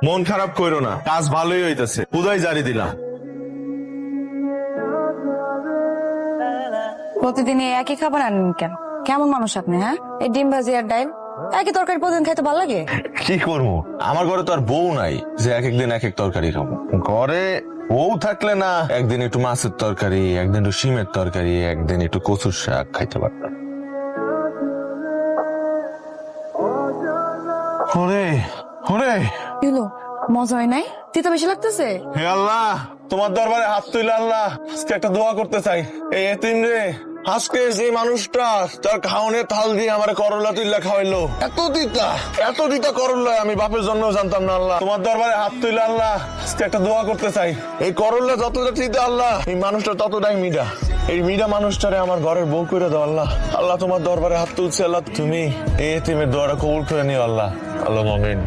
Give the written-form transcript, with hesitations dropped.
মন খারাপ করো না, কাজ ভালোই হইতেছে, উদয় জারি দিলাম। প্রতিদিন এই একই খাবার আনেন কেন? কেমন মানুষ আপনি? হ্যাঁ, এই ডিম ভাজি আর ডাইল একই তরকারি প্রতিদিন খাইতে ভালো লাগে? কি করবো, আমার ঘরে তো আর বউ নাই যে এক একদিন এক এক তরকারি খাবো। ঘরে বউ থাকলে না একদিন একটু মাছের তরকারি, একদিন একটু শিমের তরকারি, একদিন একটু কচুর শাক খাইতে পারতাম। ওরে ওরে, কি হলো? মজা হয় নাই? তিতা বেশি লাগতেছে? হে আল্লাহ, তোমার দরবারে হাত তুলে আল্লাহ আজকে একটা দোয়া করতে চাই। এই এতিম রে, আজকে যে মানুষটা তার খাওয়ানোর থাল দিয়ে আমার করলা তুইলা খাওয়াইলো, এত দিতা করলা আমি বাপের জন্য জানতাম না। আল্লাহ তোমার দরবারে হাত তুলে আল্লাহ আজকে একটা দোয়া করতে চাই। এই করলা যতটা দিতে আল্লাহ, এই মানুষটা ততটাই মিডা। এই মিডা মানুষটারে আমার ঘরের বউ করে দাও আল্লাহ। আল্লাহ তোমার দরবারে হাত তুলছে আল্লাহ, তুমি এই এতিমের দোয়াটা কবুল করে নিও আল্লাহ। আল্লাহ আমিন।